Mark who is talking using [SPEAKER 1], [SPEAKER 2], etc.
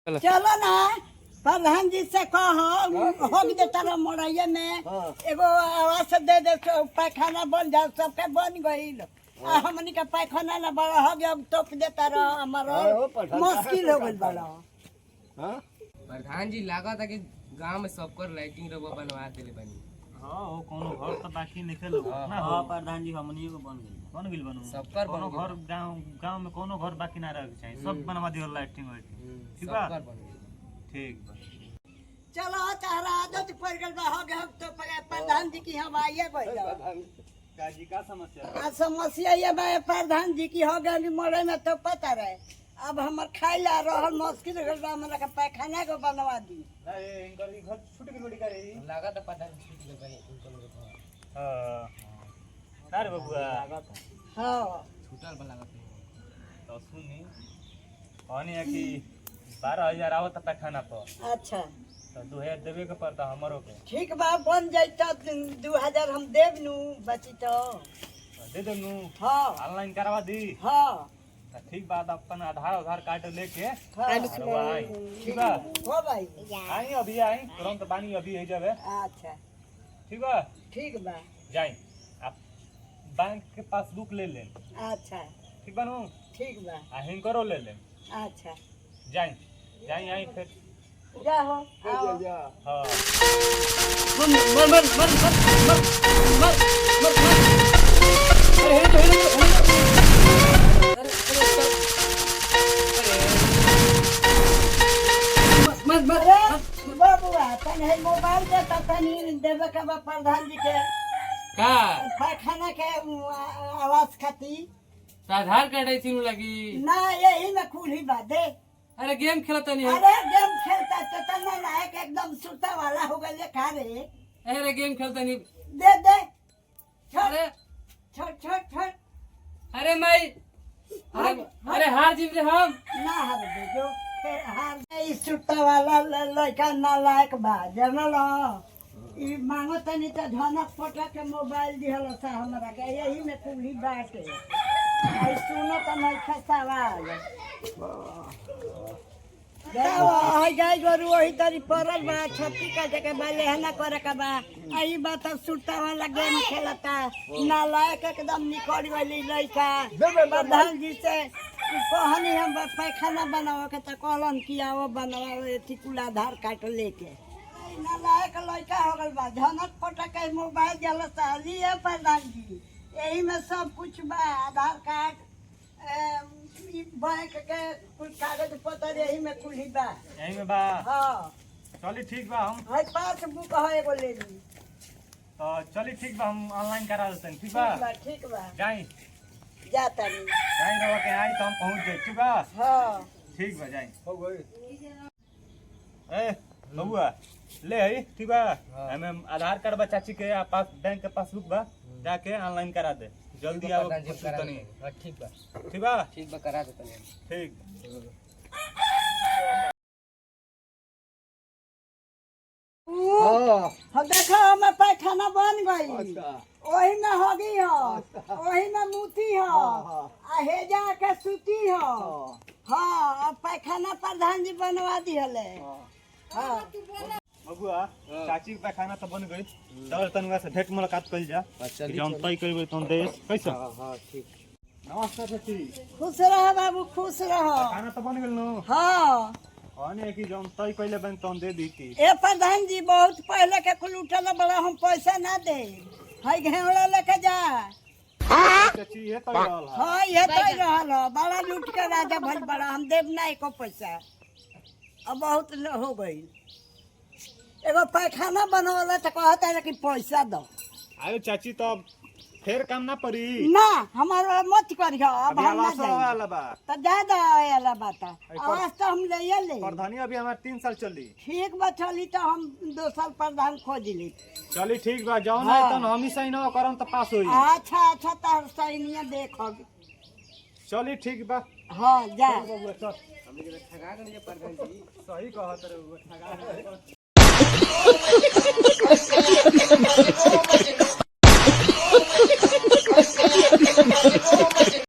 [SPEAKER 1] चलो ना प्रधान जी से कहो हो दे तारा मोड़ाइए में एगो आवास दे दे पैखाना बन जा सबके बन गईल हमनी का पैखाना ना बड़ा हो गया टोप दे तारा हमारा मुश्किल हो गइल बड़ा।
[SPEAKER 2] प्रधान जी लागत है कि गांव में सबकर लाइटिंग रवा बनवा देले बनी।
[SPEAKER 3] हां वो कोनो घर त बाकी निकल ना। हां प्रधान जी हमनी को बन गेल बनू
[SPEAKER 2] सबकर
[SPEAKER 3] कोनो घर गांव में कोनो घर बाकी ना रह चाहिए सब बनवा दियो लाइटिंग ठीक बा ठीक बा।
[SPEAKER 1] चलो तारा आदत पड़ गइल बा हो गया तो प्रधान जी की हम आइए गइल
[SPEAKER 3] काजी का समस्या
[SPEAKER 1] आ समस्या ये बा प्रधान जी की हो गया मरे में तो पता रहे अब हमर खाई ला रहल मुश्किल हो गइल हमरा का पैखाना को बनवा दी।
[SPEAKER 3] अरे इनकर घर छूट गइल बड़ी करे
[SPEAKER 2] लागत है प्रधान जी छूट गइल भाई इनको लोग।
[SPEAKER 3] हां तारे बबुआ लागत
[SPEAKER 1] हां
[SPEAKER 2] छूटल बा लागत है
[SPEAKER 3] तो सुनी पानी है कि 12,000 आवत पैखाना पर।
[SPEAKER 1] अच्छा
[SPEAKER 3] तो 2000 देवे के पड़ता हमरो के।
[SPEAKER 1] ठीक बा बन जाई तो 2000 हम देब नु बची तो
[SPEAKER 3] दे दे नु।
[SPEAKER 1] हां
[SPEAKER 3] ऑनलाइन करवा दी।
[SPEAKER 1] हां
[SPEAKER 3] ठीक बात अपन आधार कार्ड लेके
[SPEAKER 1] हाँ।
[SPEAKER 3] ठीक बा
[SPEAKER 1] हो भाई
[SPEAKER 3] आई अभी आई तुरंत बानी अभी है जावे।
[SPEAKER 1] अच्छा
[SPEAKER 3] ठीक बा
[SPEAKER 1] जाई
[SPEAKER 3] आप बैंक के पासबुक ले ले।
[SPEAKER 1] अच्छा
[SPEAKER 3] ठीक बा नु
[SPEAKER 1] ठीक बा
[SPEAKER 3] आ हिंकरो ले ले।
[SPEAKER 1] अच्छा
[SPEAKER 3] जाई आई फिर
[SPEAKER 1] जा हो
[SPEAKER 3] हां
[SPEAKER 1] बाबुआ तने मोबाइल दे तनी देवे के बा प्रधान जी के
[SPEAKER 2] का
[SPEAKER 1] पैखाना के आवाज खाती
[SPEAKER 2] आधार कार्ड ऐसी लगी
[SPEAKER 1] ना यही में खुली बा दे।
[SPEAKER 2] अरे गेम खेलता नहीं है।
[SPEAKER 1] अरे गेम खेलता तो तना लायक एकदम सुता वाला हो गए खा रे।
[SPEAKER 2] अरे गेम खेलता नहीं
[SPEAKER 1] दे दे
[SPEAKER 2] अरे
[SPEAKER 1] छोड़ छोड़ छोड़
[SPEAKER 2] अरे माई अरे हार जीत रे हम
[SPEAKER 1] ना हार दे जो हार ई सुता वाला लड़का ना लायक बा जानल ई मांगो तनी तो धनक पटा के मोबाइल दिहल सा हमरा के यही में कुली बाटे आई सुनो त नहीं खसावाल हाय गाय गोरु वही तरी परल बा छत्ती का जगह बा लेहना करे का बा आई बात सुता वाला गेम खेलता नालायक एकदम निकल गई लड़का प्रधान जी से कहनी हम पैखाना बनावे के तो कहलन कि आओ बनावे टिकुला आधार कार्ड लेके नालायक लड़का हो गल बा झनक फटक के मोबाइल जल साली है प्रधान जी यही में सब कुछ बा आधार कार्ड बैंक के कुछ कागज पत्र यही में कुल बा
[SPEAKER 3] यही में बा।
[SPEAKER 1] हाँ
[SPEAKER 3] चली ठीक बा हम
[SPEAKER 1] है पासबुक है एगो ले ली
[SPEAKER 3] तो चली ठीक बा हम ऑनलाइन करा देते हैं। ठीक बा जाई
[SPEAKER 1] जाता नहीं
[SPEAKER 3] जाई रवा के आई तो हम पहुंच जाए। ठीक बा
[SPEAKER 1] हाँ
[SPEAKER 3] ठीक बा जाई हो गई। ए बबुआ ले आई ठीक बा हमें आधार कार्ड बा चाची के पास बैंक के पासबुक बा जाके ऑनलाइन करा दे जल्दी आओ तनी। ठीक बा
[SPEAKER 2] करा देते हैं
[SPEAKER 3] ठीक
[SPEAKER 1] हाँ देखो हमें पैखाना बन गई वही में होगी हो वही में मूती हो हेजा के सूती हो हाँ पैखाना प्रधान जी बनवा दी हले। हाँ
[SPEAKER 3] बबुआ चाची के पैखाना तो बन गई चल तनुआ से भेंट मुलाकात कइल जा जौन तय करबे तौन दे कैसा। हां ठीक नमस्कार चाची
[SPEAKER 1] खुश रहो बाबू खुश रहो
[SPEAKER 3] खाना तो बन गेल नो।
[SPEAKER 1] हाँ
[SPEAKER 3] आने की जौन तय कइले बन तौन दे दी थी।
[SPEAKER 1] ए प्रधान जी बहुत पहले के कुल उठल बड़ा हम पैसा ना दे है घेवड़ा लेके जा।
[SPEAKER 3] चाची ये तो रहल है।
[SPEAKER 1] हाँ ये तो रहल है बड़ा लूट के राजा भल बड़ा हम देव ना एको पैसा अब बहुत हो गई एगो पैखाना बनवाला तो कहता है कि पैसा दो।
[SPEAKER 3] अरे चाची तो फिर काम ना पड़ी
[SPEAKER 1] ना हमारा मत करियो अब हम ना
[SPEAKER 3] वाला बा
[SPEAKER 1] तो ज्यादा आला बात आज तो हम ले
[SPEAKER 3] प्रधानी अभी हमारे 3 साल चली।
[SPEAKER 1] ठीक बा चली तो हम 2 साल प्रधान खोज ली।
[SPEAKER 3] चली ठीक बा जाओ ना तो हम ही सही ना करम तो पास होई।
[SPEAKER 1] अच्छा अच्छा तार सही नहीं देखो
[SPEAKER 3] चली ठीक बा।
[SPEAKER 1] हाँ जा
[SPEAKER 3] चल ठगा गए प्रधान जी सही कहत रहे ठगा